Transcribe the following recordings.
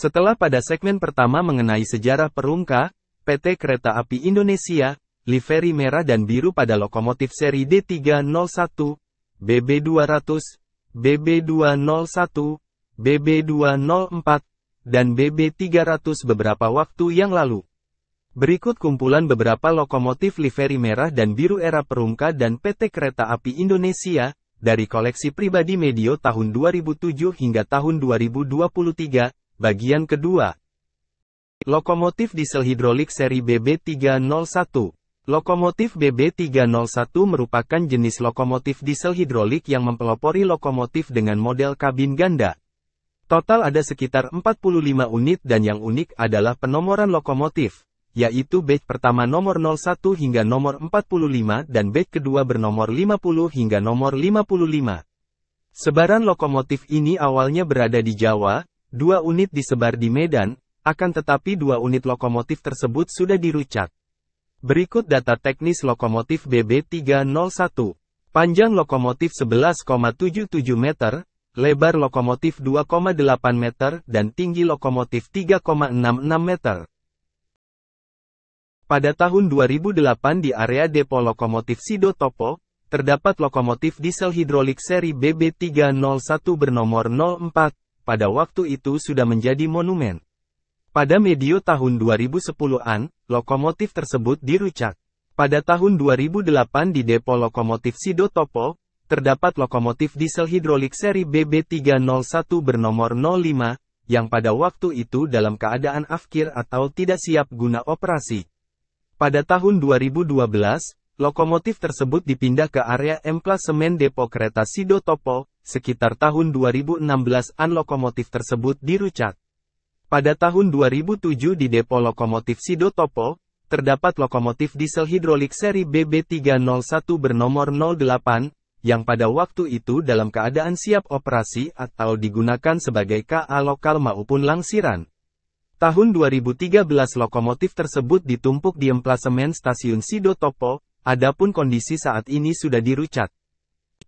Setelah pada segmen pertama mengenai sejarah Perumka, PT Kereta Api Indonesia, livery merah dan biru pada lokomotif seri D301, BB200, BB201, BB204, dan BB300 beberapa waktu yang lalu. Berikut kumpulan beberapa lokomotif livery merah dan biru era Perumka dan PT Kereta Api Indonesia, dari koleksi pribadi Medio tahun 2007 hingga tahun 2023, bagian kedua. Lokomotif diesel hidrolik seri BB301. Lokomotif BB301 merupakan jenis lokomotif diesel hidrolik yang mempelopori lokomotif dengan model kabin ganda. Total ada sekitar 45 unit dan yang unik adalah penomoran lokomotif, yaitu batch pertama nomor 01 hingga nomor 45 dan batch kedua bernomor 50 hingga nomor 55. Sebaran lokomotif ini awalnya berada di Jawa, 2 unit disebar di Medan, akan tetapi 2 unit lokomotif tersebut sudah dirucat. Berikut data teknis lokomotif BB301. Panjang lokomotif 11,77 meter, lebar lokomotif 2,8 meter dan tinggi lokomotif 3,66 meter. Pada tahun 2008 di area depo lokomotif Sido Topo, terdapat lokomotif diesel hidrolik seri BB301 bernomor 04, pada waktu itu sudah menjadi monumen. Pada medio tahun 2010-an, lokomotif tersebut dirucat. Pada tahun 2008 di depo lokomotif Sido Topo, terdapat lokomotif diesel hidrolik seri BB301 bernomor 05, yang pada waktu itu dalam keadaan afkir atau tidak siap guna operasi. Pada tahun 2012, lokomotif tersebut dipindah ke area emplasemen depo kereta Sido Topo, sekitar tahun 2016-an lokomotif tersebut dirucat. Pada tahun 2007 di depo lokomotif Sido Topo, terdapat lokomotif diesel hidrolik seri BB301 bernomor 08, yang pada waktu itu dalam keadaan siap operasi atau digunakan sebagai KA lokal maupun langsiran. Tahun 2013 lokomotif tersebut ditumpuk di emplasemen stasiun Sido Topo, adapun kondisi saat ini sudah dirucat.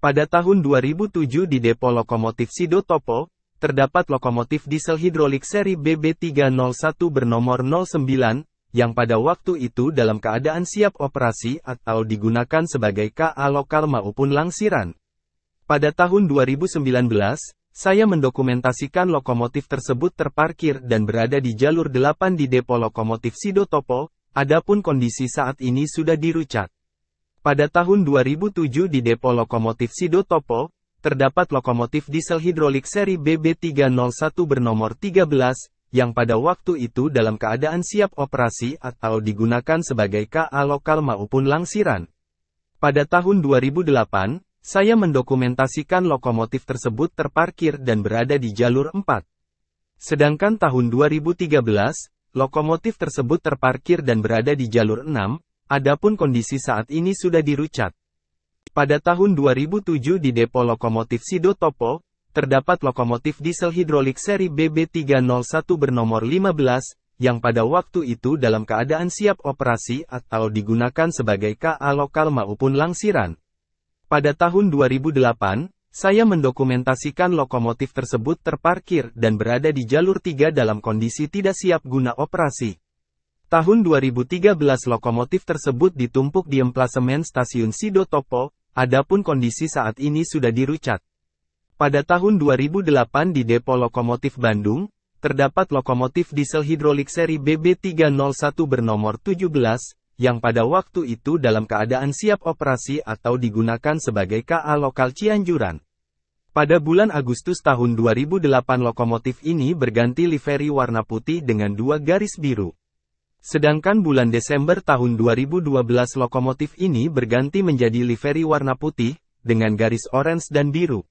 Pada tahun 2007 di depo lokomotif Sido Topo, terdapat lokomotif diesel hidrolik seri BB301 bernomor 09, yang pada waktu itu dalam keadaan siap operasi atau digunakan sebagai KA lokal maupun langsiran. Pada tahun 2019, saya mendokumentasikan lokomotif tersebut terparkir dan berada di jalur 8 di depo lokomotif Sido Topo, adapun kondisi saat ini sudah dirucat. Pada tahun 2007 di depo lokomotif Sido Topo, terdapat lokomotif diesel hidrolik seri BB301 bernomor 13, yang pada waktu itu dalam keadaan siap operasi atau digunakan sebagai KA lokal maupun langsiran. Pada tahun 2008, saya mendokumentasikan lokomotif tersebut terparkir dan berada di jalur 4. Sedangkan tahun 2013, lokomotif tersebut terparkir dan berada di jalur 6, adapun kondisi saat ini sudah dirucat. Pada tahun 2007 di depo lokomotif Sido Topo, terdapat lokomotif diesel hidrolik seri BB301 bernomor 15, yang pada waktu itu dalam keadaan siap operasi atau digunakan sebagai KA lokal maupun langsiran. Pada tahun 2008, saya mendokumentasikan lokomotif tersebut terparkir dan berada di jalur 3 dalam kondisi tidak siap guna operasi. Tahun 2013 lokomotif tersebut ditumpuk di emplasemen stasiun Sido Topo, adapun kondisi saat ini sudah dirucat. Pada tahun 2008 di depo lokomotif Bandung, terdapat lokomotif diesel hidrolik seri BB301 bernomor 17, yang pada waktu itu dalam keadaan siap operasi atau digunakan sebagai KA lokal Cianjuran. Pada bulan Agustus tahun 2008 lokomotif ini berganti livery warna putih dengan 2 garis biru. Sedangkan bulan Desember tahun 2012 lokomotif ini berganti menjadi livery warna putih, dengan garis orange dan biru.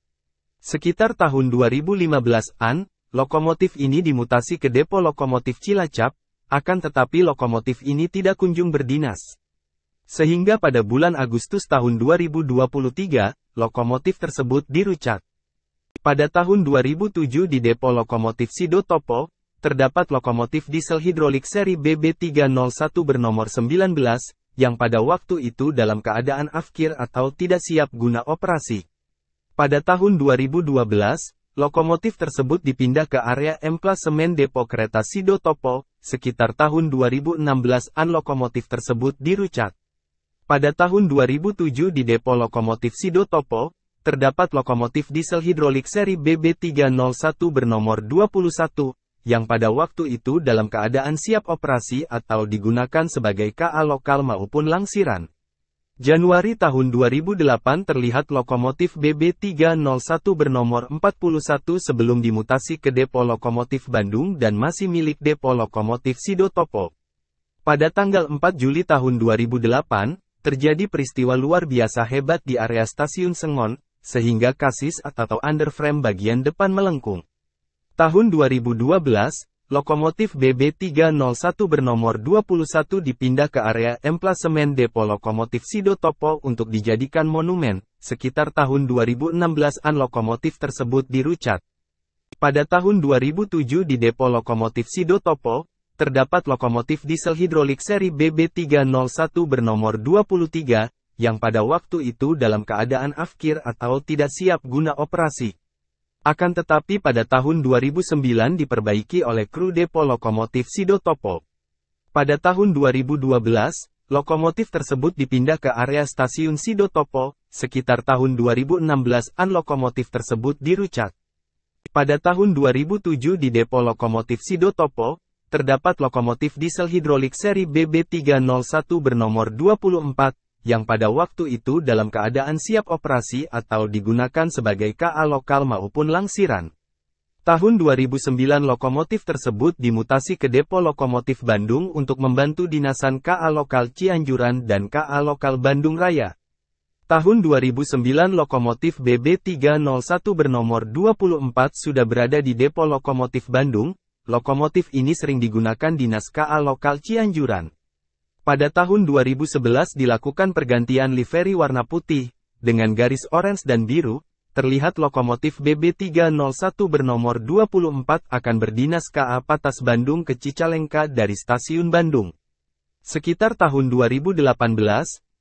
Sekitar tahun 2015-an, lokomotif ini dimutasi ke depo lokomotif Cilacap, akan tetapi lokomotif ini tidak kunjung berdinas. Sehingga pada bulan Agustus tahun 2023, lokomotif tersebut dirucat. Pada tahun 2007 di depo lokomotif Sido Topo, terdapat lokomotif diesel hidrolik seri BB301 bernomor 19, yang pada waktu itu dalam keadaan afkir atau tidak siap guna operasi. Pada tahun 2012, lokomotif tersebut dipindah ke area emplasemen depo kereta Sido Topo, sekitar tahun 2016-an lokomotif tersebut dirucat. Pada tahun 2007 di depo lokomotif Sido Topo, terdapat lokomotif diesel hidrolik seri BB301 bernomor 21, yang pada waktu itu dalam keadaan siap operasi atau digunakan sebagai KA lokal maupun langsiran. Januari tahun 2008 terlihat lokomotif BB301 bernomor 41 sebelum dimutasi ke depo lokomotif Bandung dan masih milik depo lokomotif Sido Topo. Pada tanggal 4 Juli tahun 2008, terjadi peristiwa luar biasa hebat di area stasiun Sengon, sehingga kasis atau underframe bagian depan melengkung. Tahun 2012, lokomotif BB301 bernomor 21 dipindah ke area emplasemen depo lokomotif Sido Topo untuk dijadikan monumen. Sekitar tahun 2016-an lokomotif tersebut dirucat. Pada tahun 2007 di depo lokomotif Sido Topo, terdapat lokomotif diesel hidrolik seri BB301 bernomor 23, yang pada waktu itu dalam keadaan afkir atau tidak siap guna operasi. Akan tetapi pada tahun 2009 diperbaiki oleh kru depo lokomotif Sido Topo. Pada tahun 2012, lokomotif tersebut dipindah ke area stasiun Sido Topo, sekitar tahun 2016-an lokomotif tersebut dirucat. Pada tahun 2007 di depo lokomotif Sido Topo, terdapat lokomotif diesel hidrolik seri BB301 bernomor 24, yang pada waktu itu dalam keadaan siap operasi atau digunakan sebagai KA lokal maupun langsiran. Tahun 2009 lokomotif tersebut dimutasi ke depo lokomotif Bandung untuk membantu dinasan KA lokal Cianjuran dan KA lokal Bandung Raya. Tahun 2009 lokomotif BB301 bernomor 24 sudah berada di depo lokomotif Bandung. Lokomotif ini sering digunakan dinas KA lokal Cianjuran. Pada tahun 2011 dilakukan pergantian livery warna putih, dengan garis orange dan biru, terlihat lokomotif BB301 bernomor 24 akan berdinas KA Patas Bandung ke Cicalengka dari stasiun Bandung. Sekitar tahun 2018,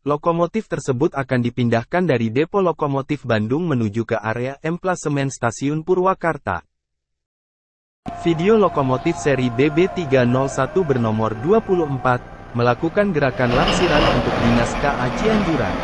lokomotif tersebut akan dipindahkan dari depo lokomotif Bandung menuju ke area emplasemen stasiun Purwakarta. Video lokomotif seri BB301 bernomor 24, melakukan gerakan langsiran untuk dinas KA Cianjuran.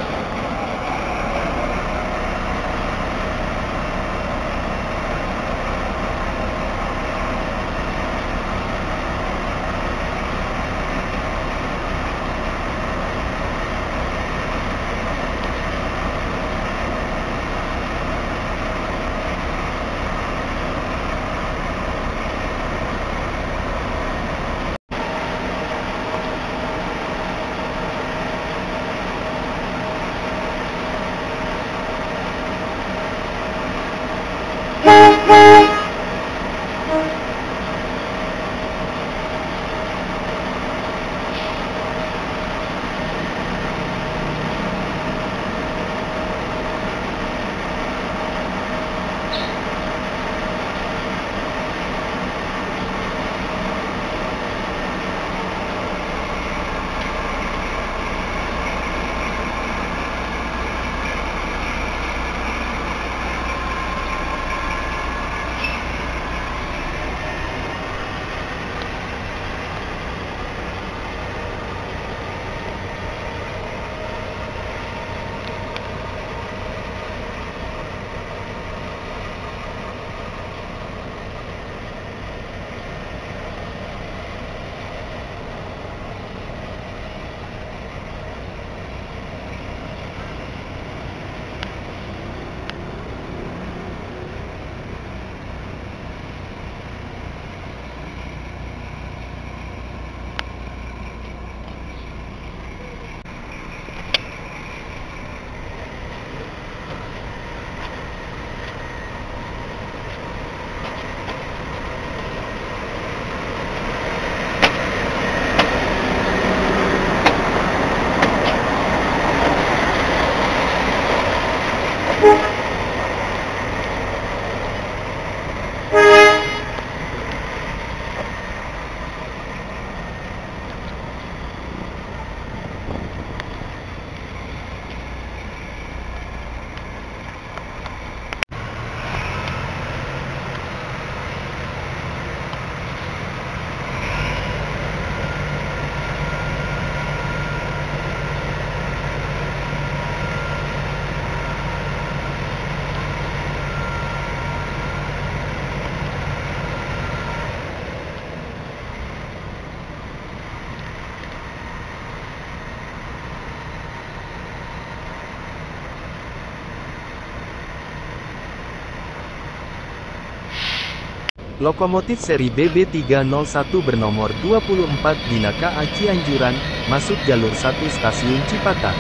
Lokomotif seri BB301 bernomor 24 Dina KA Cianjuran, masuk jalur 1 stasiun Cipata.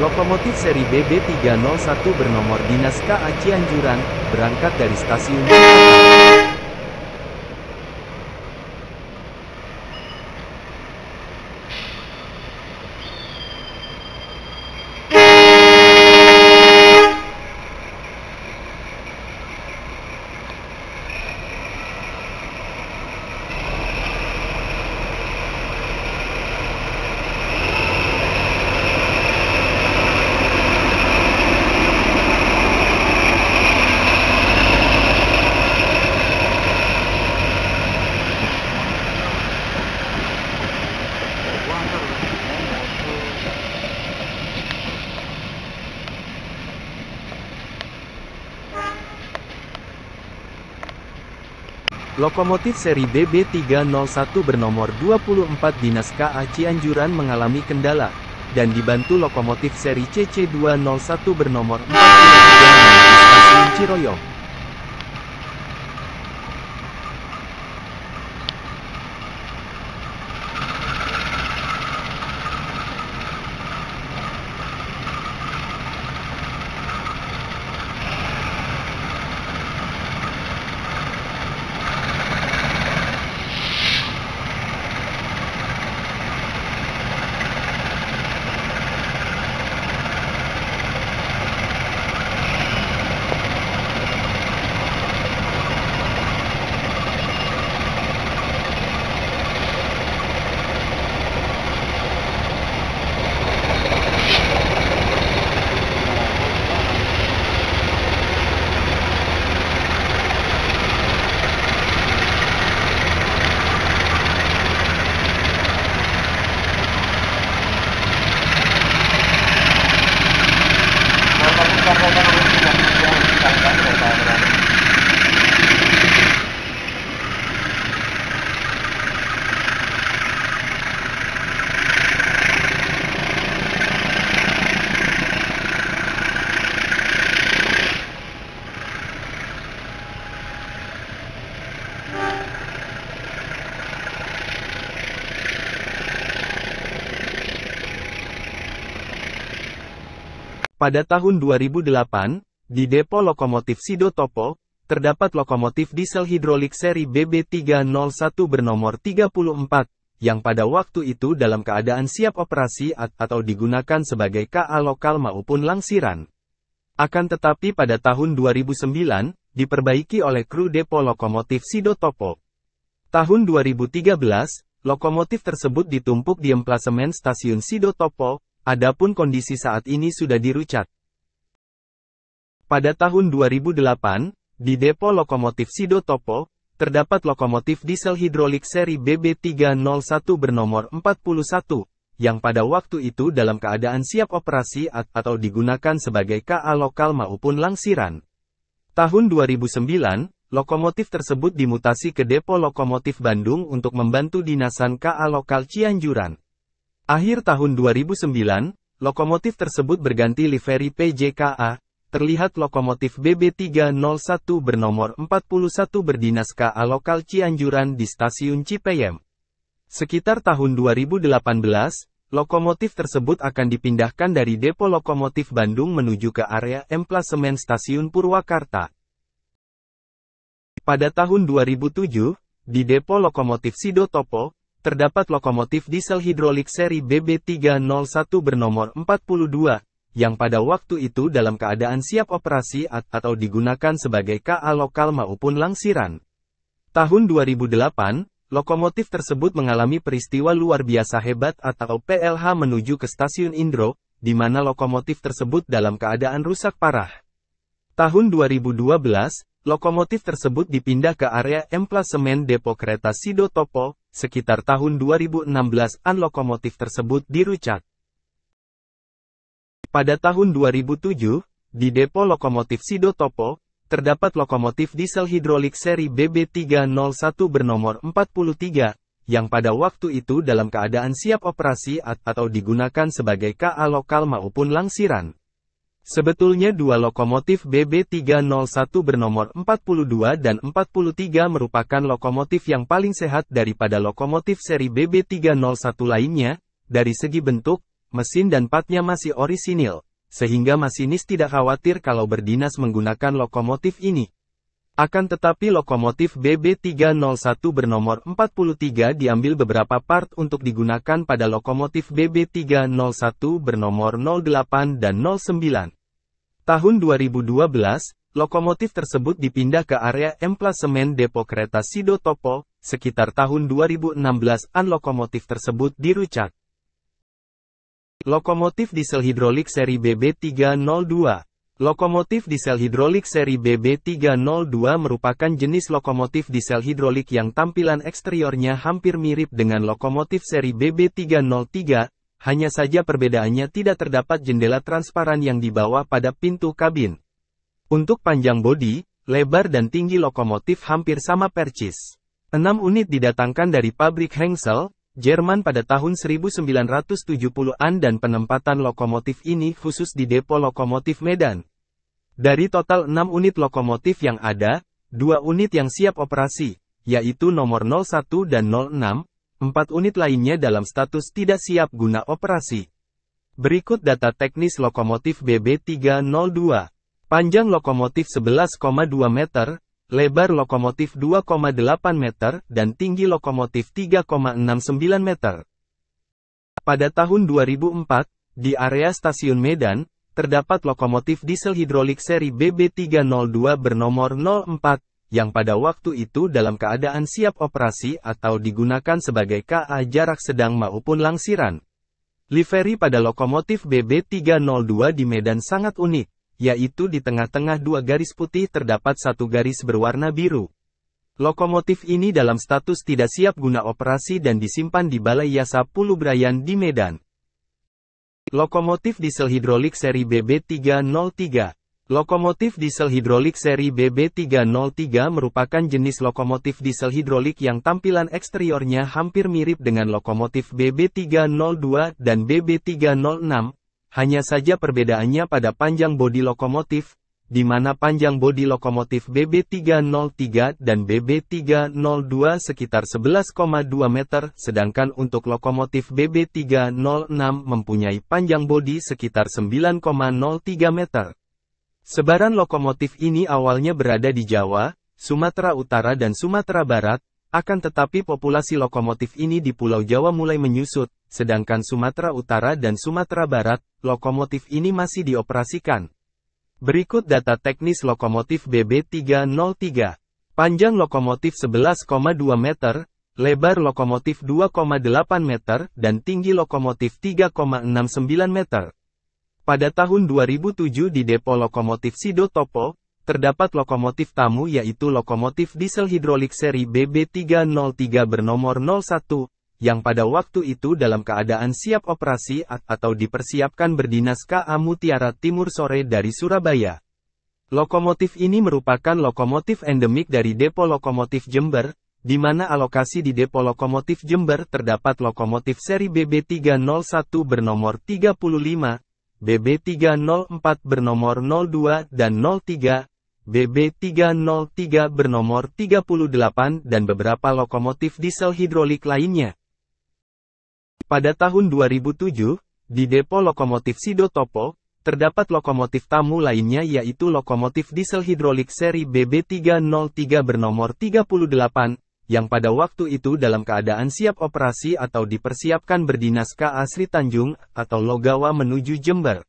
Lokomotif seri BB301 bernomor dinas KA Cianjuran, berangkat dari stasiun Cipata. Lokomotif seri BB301 bernomor 24 Dinas KA Cianjuran mengalami kendala, dan dibantu lokomotif seri CC201 bernomor 43 di stasiun Ciroyong. Pada tahun 2008, di depo lokomotif Sido Topo, terdapat lokomotif diesel hidrolik seri BB301 bernomor 34, yang pada waktu itu dalam keadaan siap operasi atau digunakan sebagai KA lokal maupun langsiran. Akan tetapi pada tahun 2009, diperbaiki oleh kru depo lokomotif Sido Topo. Tahun 2013, lokomotif tersebut ditumpuk di emplasemen stasiun Sido Topo. Adapun kondisi saat ini sudah dirucat. Pada tahun 2008, di depo lokomotif Sido Topo, terdapat lokomotif diesel hidrolik seri BB301 bernomor 41, yang pada waktu itu dalam keadaan siap operasi atau digunakan sebagai KA lokal maupun langsiran. Tahun 2009, lokomotif tersebut dimutasi ke depo lokomotif Bandung untuk membantu dinasan KA lokal Cianjuran. Akhir tahun 2009, lokomotif tersebut berganti livery PJKA, terlihat lokomotif BB301 bernomor 41 berdinas KA lokal Cianjuran di stasiun Cipeyem. Sekitar tahun 2018, lokomotif tersebut akan dipindahkan dari depo lokomotif Bandung menuju ke area emplasemen stasiun Purwakarta. Pada tahun 2007, di depo lokomotif Sido Topo, terdapat lokomotif diesel hidrolik seri BB301 bernomor 42, yang pada waktu itu dalam keadaan siap operasi atau digunakan sebagai KA lokal maupun langsiran. Tahun 2008, lokomotif tersebut mengalami peristiwa luar biasa hebat atau PLH menuju ke stasiun Indro, di mana lokomotif tersebut dalam keadaan rusak parah. Tahun 2012, lokomotif tersebut dipindah ke area emplasemen depo kereta Sido Topo. Sekitar tahun 2016-an lokomotif tersebut dirucat. Pada tahun 2007, di depo lokomotif Sido Topo, terdapat lokomotif diesel hidrolik seri BB301 bernomor 43, yang pada waktu itu dalam keadaan siap operasi atau digunakan sebagai KA lokal maupun langsiran. Sebetulnya dua lokomotif BB301 bernomor 42 dan 43 merupakan lokomotif yang paling sehat daripada lokomotif seri BB301 lainnya, dari segi bentuk, mesin dan partnya masih orisinil, sehingga masinis tidak khawatir kalau berdinas menggunakan lokomotif ini. Akan tetapi lokomotif BB301 bernomor 43 diambil beberapa part untuk digunakan pada lokomotif BB301 bernomor 08 dan 09. Tahun 2012, lokomotif tersebut dipindah ke area emplasemen depo kereta Sido Topo, sekitar tahun 2016an lokomotif tersebut dirucak. Lokomotif diesel hidrolik seri BB302. Lokomotif diesel hidrolik seri BB302 merupakan jenis lokomotif diesel hidrolik yang tampilan eksteriornya hampir mirip dengan lokomotif seri BB303, hanya saja perbedaannya tidak terdapat jendela transparan yang dibawa pada pintu kabin. Untuk panjang bodi, lebar dan tinggi lokomotif hampir sama percis. 6 unit didatangkan dari pabrik Hengsel, Jerman pada tahun 1970-an dan penempatan lokomotif ini khusus di depo lokomotif Medan. Dari total 6 unit lokomotif yang ada, 2 unit yang siap operasi, yaitu nomor 01 dan 06, 4 unit lainnya dalam status tidak siap guna operasi. Berikut data teknis lokomotif BB302. Panjang lokomotif 11,2 meter, lebar lokomotif 2,8 meter, dan tinggi lokomotif 3,69 meter. Pada tahun 2004, di area stasiun Medan, terdapat lokomotif diesel hidrolik seri BB302 bernomor 04, yang pada waktu itu dalam keadaan siap operasi atau digunakan sebagai KA jarak sedang maupun langsiran. Livery pada lokomotif BB302 di Medan sangat unik, yaitu di tengah-tengah 2 garis putih terdapat 1 garis berwarna biru. Lokomotif ini dalam status tidak siap guna operasi dan disimpan di Balai Yasa Pulubrayan di Medan. Lokomotif diesel hidrolik seri BB303. Lokomotif diesel hidrolik seri BB303 merupakan jenis lokomotif diesel hidrolik yang tampilan eksteriornya hampir mirip dengan lokomotif BB302 dan BB306, hanya saja perbedaannya pada panjang bodi lokomotif, di mana panjang bodi lokomotif BB303 dan BB302 sekitar 11,2 meter, sedangkan untuk lokomotif BB306 mempunyai panjang bodi sekitar 9,03 meter. Sebaran lokomotif ini awalnya berada di Jawa, Sumatera Utara dan Sumatera Barat, akan tetapi populasi lokomotif ini di Pulau Jawa mulai menyusut, sedangkan Sumatera Utara dan Sumatera Barat, lokomotif ini masih dioperasikan. Berikut data teknis lokomotif BB303. Panjang lokomotif 11,2 meter, lebar lokomotif 2,8 meter, dan tinggi lokomotif 3,69 meter. Pada tahun 2007 di depo lokomotif Sido Topo, terdapat lokomotif tamu yaitu lokomotif diesel hidrolik seri BB303 bernomor 01, yang pada waktu itu dalam keadaan siap operasi atau dipersiapkan berdinas KA Mutiara Timur Sore dari Surabaya. Lokomotif ini merupakan lokomotif endemik dari depo lokomotif Jember, di mana alokasi di depo lokomotif Jember terdapat lokomotif seri BB301 bernomor 35, BB304 bernomor 02 dan 03, BB303 bernomor 38 dan beberapa lokomotif diesel hidrolik lainnya. Pada tahun 2007, di depo lokomotif Sido Topo, terdapat lokomotif tamu lainnya yaitu lokomotif diesel hidrolik seri BB303 bernomor 38, yang pada waktu itu dalam keadaan siap operasi atau dipersiapkan berdinas KA Sri Tanjung atau Logawa menuju Jember.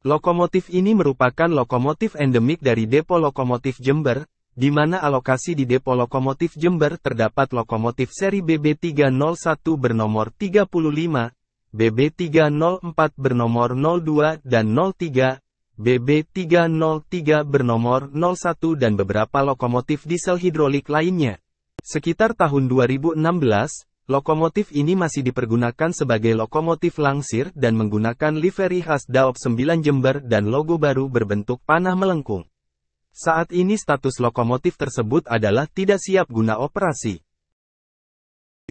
Lokomotif ini merupakan lokomotif endemik dari depo lokomotif Jember, di mana alokasi di depo lokomotif Jember terdapat lokomotif seri BB301 bernomor 35, BB304 bernomor 02 dan 03, BB303 bernomor 01 dan beberapa lokomotif diesel hidrolik lainnya. Sekitar tahun 2016, lokomotif ini masih dipergunakan sebagai lokomotif langsir dan menggunakan livery khas Daop 9 Jember dan logo baru berbentuk panah melengkung. Saat ini status lokomotif tersebut adalah tidak siap guna operasi.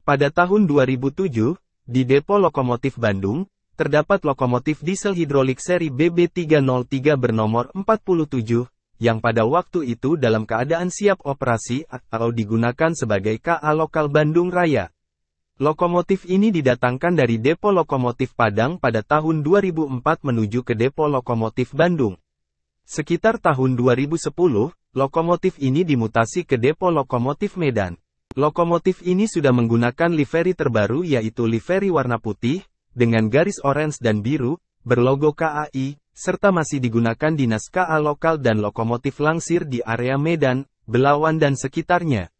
Pada tahun 2007, di depo lokomotif Bandung, terdapat lokomotif diesel hidrolik seri BB303 bernomor 47, yang pada waktu itu dalam keadaan siap operasi atau digunakan sebagai KA lokal Bandung Raya. Lokomotif ini didatangkan dari Depo Lokomotif Padang pada tahun 2004 menuju ke Depo Lokomotif Bandung. Sekitar tahun 2010, lokomotif ini dimutasi ke Depo Lokomotif Medan. Lokomotif ini sudah menggunakan livery terbaru yaitu livery warna putih, dengan garis orange dan biru, berlogo KAI, serta masih digunakan dinas KA lokal dan lokomotif langsir di area Medan, Belawan dan sekitarnya.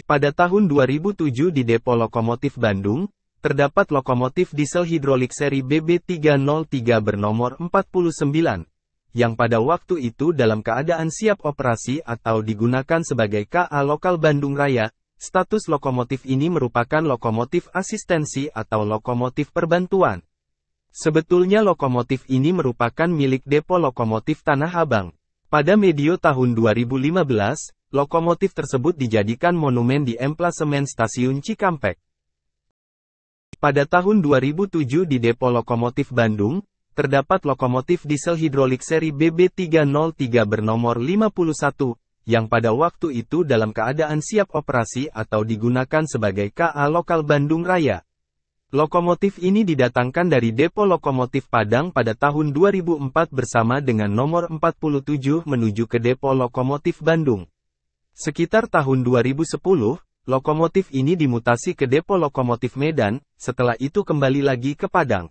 Pada tahun 2007 di Depo Lokomotif Bandung, terdapat lokomotif diesel hidrolik seri BB303 bernomor 49, yang pada waktu itu dalam keadaan siap operasi atau digunakan sebagai KA lokal Bandung Raya. Status lokomotif ini merupakan lokomotif asistensi atau lokomotif perbantuan. Sebetulnya lokomotif ini merupakan milik Depo Lokomotif Tanah Abang. Pada medio tahun 2015, lokomotif tersebut dijadikan monumen di emplasemen Stasiun Cikampek. Pada tahun 2007 di Depo Lokomotif Bandung, terdapat lokomotif diesel hidrolik seri BB303 bernomor 51, yang pada waktu itu dalam keadaan siap operasi atau digunakan sebagai KA lokal Bandung Raya. Lokomotif ini didatangkan dari Depo Lokomotif Padang pada tahun 2004 bersama dengan nomor 47 menuju ke Depo Lokomotif Bandung. Sekitar tahun 2010, lokomotif ini dimutasi ke Depo Lokomotif Medan, setelah itu kembali lagi ke Padang.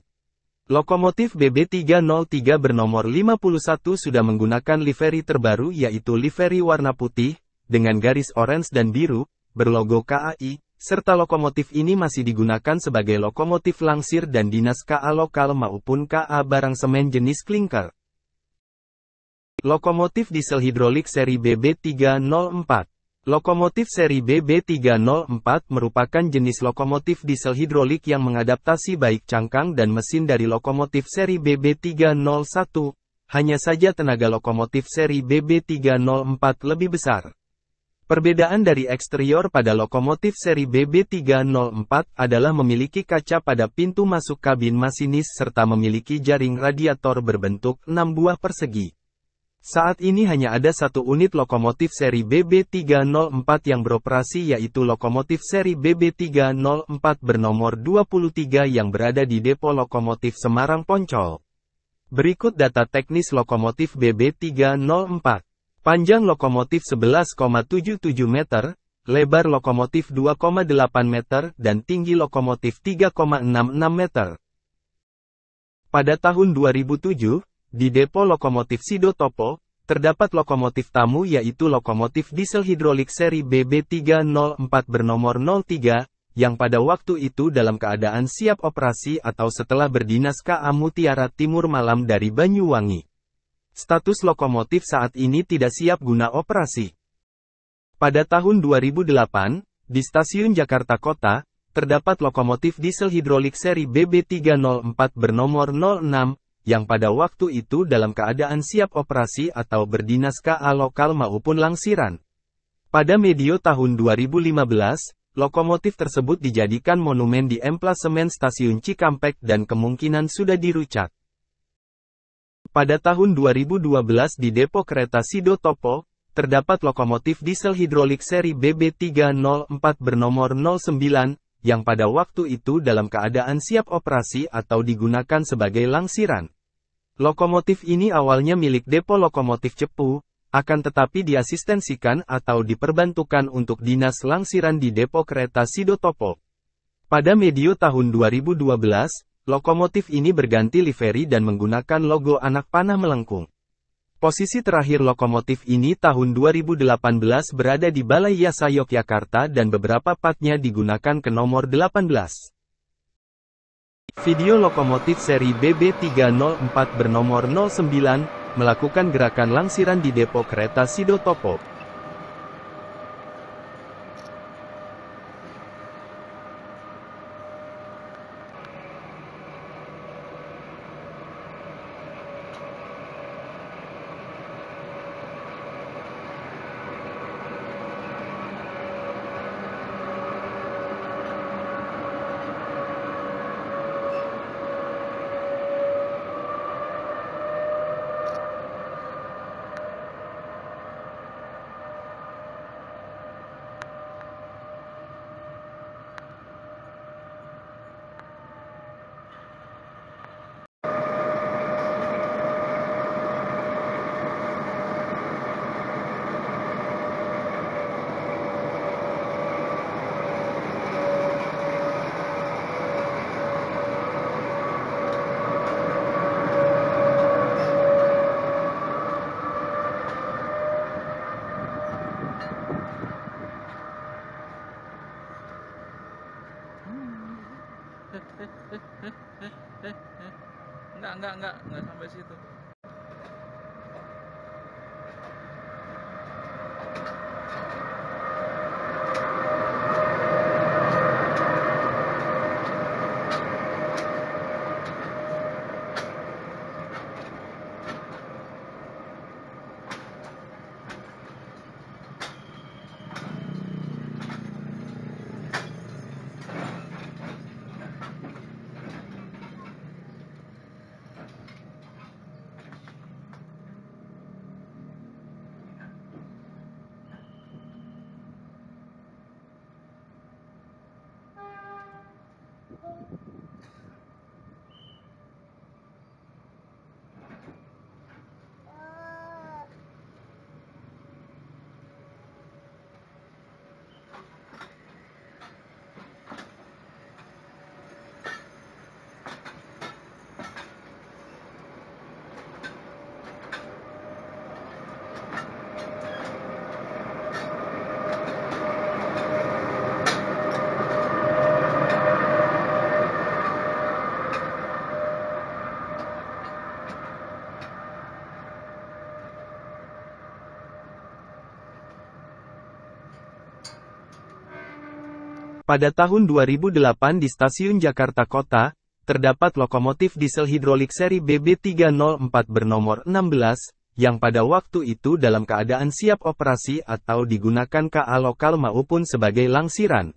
Lokomotif BB303 bernomor 51 sudah menggunakan livery terbaru yaitu livery warna putih, dengan garis orange dan biru, berlogo KAI, serta lokomotif ini masih digunakan sebagai lokomotif langsir dan dinas KA lokal maupun KA barang semen jenis klinker. Lokomotif diesel hidrolik seri BB304. Lokomotif seri BB304 merupakan jenis lokomotif diesel hidrolik yang mengadaptasi baik cangkang dan mesin dari lokomotif seri BB301, hanya saja tenaga lokomotif seri BB304 lebih besar. Perbedaan dari eksterior pada lokomotif seri BB304 adalah memiliki kaca pada pintu masuk kabin masinis serta memiliki jaring radiator berbentuk 6 buah persegi. Saat ini hanya ada satu unit lokomotif seri BB304 yang beroperasi yaitu lokomotif seri BB304 bernomor 23 yang berada di Depo Lokomotif Semarang Poncol. Berikut data teknis lokomotif BB304. Panjang lokomotif 11,77 meter, lebar lokomotif 2,8 meter dan tinggi lokomotif 3,66 meter. Pada tahun 2007, di Depo Lokomotif Sido Topo, terdapat lokomotif tamu yaitu lokomotif diesel hidrolik seri BB304 bernomor 03, yang pada waktu itu dalam keadaan siap operasi atau setelah berdinas KA Mutiara Timur Malam dari Banyuwangi. Status lokomotif saat ini tidak siap guna operasi. Pada tahun 2008, di Stasiun Jakarta Kota, terdapat lokomotif diesel hidrolik seri BB304 bernomor 06, yang pada waktu itu dalam keadaan siap operasi atau berdinas KA lokal maupun langsiran. Pada medio tahun 2015, lokomotif tersebut dijadikan monumen di emplasemen Stasiun Cikampek dan kemungkinan sudah dirucat. Pada tahun 2012 di Depo Kereta Sido Topo, terdapat lokomotif diesel hidrolik seri BB304 bernomor 09, yang pada waktu itu dalam keadaan siap operasi atau digunakan sebagai langsiran. Lokomotif ini awalnya milik Depo Lokomotif Cepu, akan tetapi diasistensikan atau diperbantukan untuk dinas langsiran di Depo Kereta Sido Topo. Pada medio tahun 2012, lokomotif ini berganti livery dan menggunakan logo anak panah melengkung. Posisi terakhir lokomotif ini tahun 2018 berada di Balai Yasa Yogyakarta dan beberapa partnya digunakan ke nomor 18. Video lokomotif seri BB304 bernomor 09, melakukan gerakan langsiran di Depo Kereta Sido Topo. Enggak sampai situ. Pada tahun 2008 di Stasiun Jakarta Kota, terdapat lokomotif diesel hidrolik seri BB304 bernomor 16, yang pada waktu itu dalam keadaan siap operasi atau digunakan KA lokal maupun sebagai langsiran.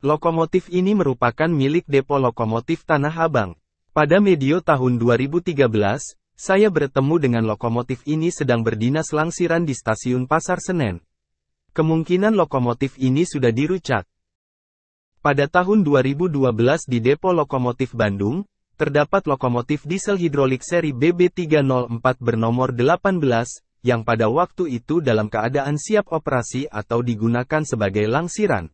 Lokomotif ini merupakan milik Depo Lokomotif Tanah Abang. Pada medio tahun 2013, saya bertemu dengan lokomotif ini sedang berdinas langsiran di Stasiun Pasar Senen. Kemungkinan lokomotif ini sudah dirucak. Pada tahun 2012 di Depo Lokomotif Bandung, terdapat lokomotif diesel hidrolik seri BB304 bernomor 18, yang pada waktu itu dalam keadaan siap operasi atau digunakan sebagai langsiran.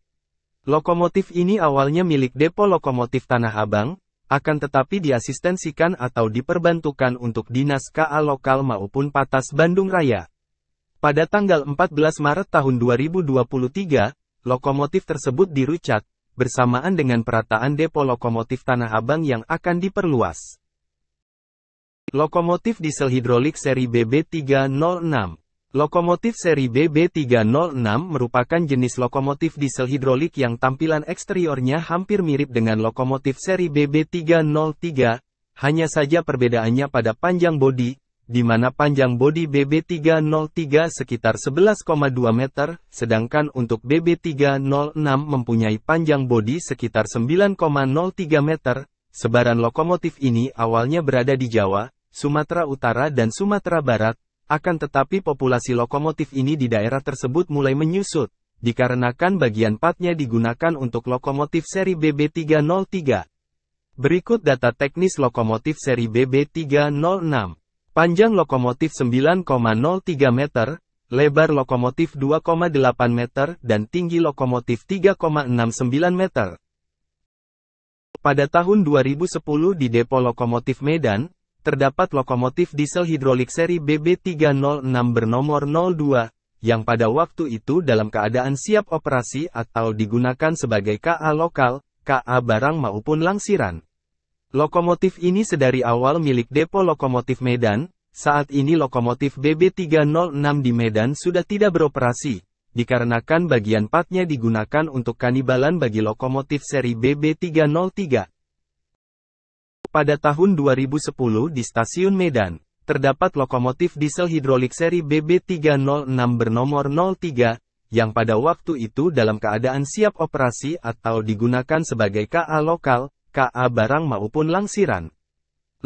Lokomotif ini awalnya milik Depo Lokomotif Tanah Abang, akan tetapi diasistensikan atau diperbantukan untuk dinas KA lokal maupun Patas Bandung Raya. Pada tanggal 14 Maret tahun 2023, lokomotif tersebut dirucak, bersamaan dengan perataan Depo Lokomotif Tanah Abang yang akan diperluas. Lokomotif diesel hidrolik seri BB306. Lokomotif seri BB306 merupakan jenis lokomotif diesel hidrolik yang tampilan eksteriornya hampir mirip dengan lokomotif seri BB303, hanya saja perbedaannya pada panjang bodi, di mana panjang bodi BB303 sekitar 11,2 meter, sedangkan untuk BB306 mempunyai panjang bodi sekitar 9,03 meter. Sebaran lokomotif ini awalnya berada di Jawa, Sumatera Utara dan Sumatera Barat, akan tetapi populasi lokomotif ini di daerah tersebut mulai menyusut, dikarenakan bagian partnya digunakan untuk lokomotif seri BB303. Berikut data teknis lokomotif seri BB306. Panjang lokomotif 9,03 meter, lebar lokomotif 2,8 meter, dan tinggi lokomotif 3,69 meter. Pada tahun 2010 di Depo Lokomotif Medan, terdapat lokomotif diesel hidrolik seri BB306 bernomor 02, yang pada waktu itu dalam keadaan siap operasi atau digunakan sebagai KA lokal, KA barang maupun langsiran. Lokomotif ini sedari awal milik Depo Lokomotif Medan. Saat ini lokomotif BB306 di Medan sudah tidak beroperasi, dikarenakan bagian partnya digunakan untuk kanibalan bagi lokomotif seri BB303. Pada tahun 2010 di Stasiun Medan, terdapat lokomotif diesel hidrolik seri BB306 bernomor 03, yang pada waktu itu dalam keadaan siap operasi atau digunakan sebagai KA lokal, KA barang maupun langsiran.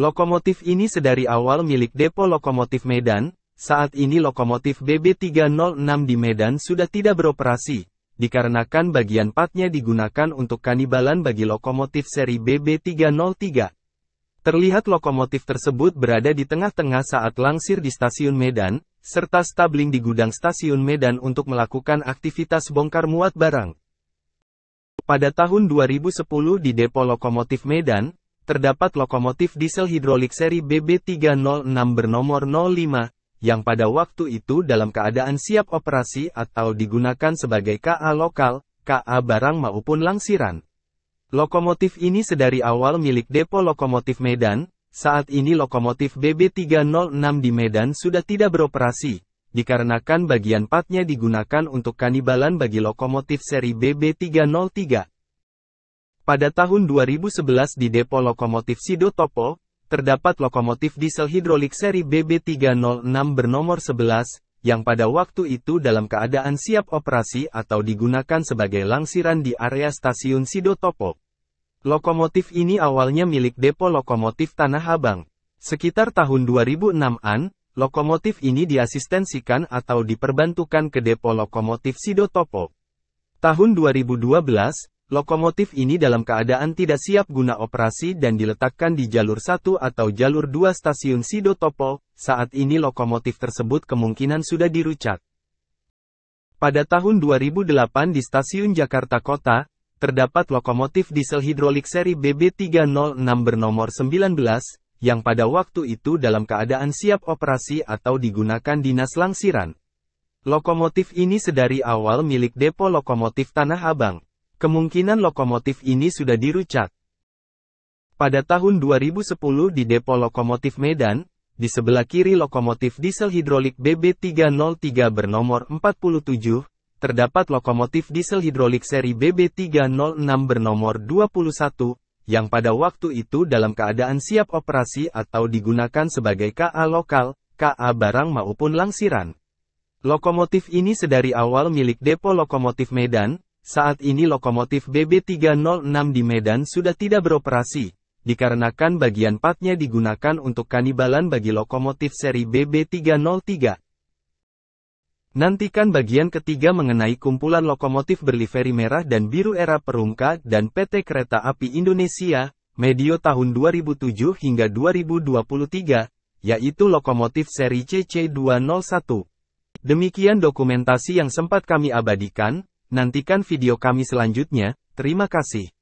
Lokomotif ini sedari awal milik Depo Lokomotif Medan. Saat ini lokomotif BB306 di Medan sudah tidak beroperasi, dikarenakan bagian partnya digunakan untuk kanibalan bagi lokomotif seri BB303. Terlihat lokomotif tersebut berada di tengah-tengah saat langsir di Stasiun Medan, serta stabling di gudang Stasiun Medan untuk melakukan aktivitas bongkar muat barang. Pada tahun 2010 di Depo Lokomotif Medan, terdapat lokomotif diesel hidrolik seri BB306 bernomor 05, yang pada waktu itu dalam keadaan siap operasi atau digunakan sebagai KA lokal, KA barang maupun langsiran. Lokomotif ini sedari awal milik Depo Lokomotif Medan. Saat ini lokomotif BB306 di Medan sudah tidak beroperasi, dikarenakan bagian partnya digunakan untuk kanibalan bagi lokomotif seri BB303. Pada tahun 2011 di Depo Lokomotif Sido Topo, terdapat lokomotif diesel hidrolik seri BB306 bernomor 11, yang pada waktu itu dalam keadaan siap operasi atau digunakan sebagai langsiran di area stasiun Sido Topo. Lokomotif ini awalnya milik Depo Lokomotif Tanah Abang. Sekitar tahun 2006-an, lokomotif ini diasistensikan atau diperbantukan ke Depo Lokomotif Sido Topo. Tahun 2012, lokomotif ini dalam keadaan tidak siap guna operasi dan diletakkan di jalur 1 atau jalur 2 stasiun Sido Topo. Saat ini lokomotif tersebut kemungkinan sudah dirucat. Pada tahun 2008 di stasiun Jakarta Kota, terdapat lokomotif diesel hidrolik seri BB306 bernomor 19, yang pada waktu itu dalam keadaan siap operasi atau digunakan dinas langsiran. Lokomotif ini sedari awal milik Depo Lokomotif Tanah Abang. Kemungkinan lokomotif ini sudah dirucat. Pada tahun 2010 di Depo Lokomotif Medan, di sebelah kiri lokomotif diesel hidrolik BB303 bernomor 47, terdapat lokomotif diesel hidrolik seri BB306 bernomor 21, yang pada waktu itu dalam keadaan siap operasi atau digunakan sebagai KA lokal, KA barang maupun langsiran. Lokomotif ini sedari awal milik Depo Lokomotif Medan. Saat ini lokomotif BB306 di Medan sudah tidak beroperasi, dikarenakan bagian partnya digunakan untuk kanibalan bagi lokomotif seri BB303. Nantikan bagian ketiga mengenai kumpulan lokomotif berlivery merah dan biru era Perumka dan PT Kereta Api Indonesia, medio tahun 2007 hingga 2023, yaitu lokomotif seri CC201. Demikian dokumentasi yang sempat kami abadikan, nantikan video kami selanjutnya, terima kasih.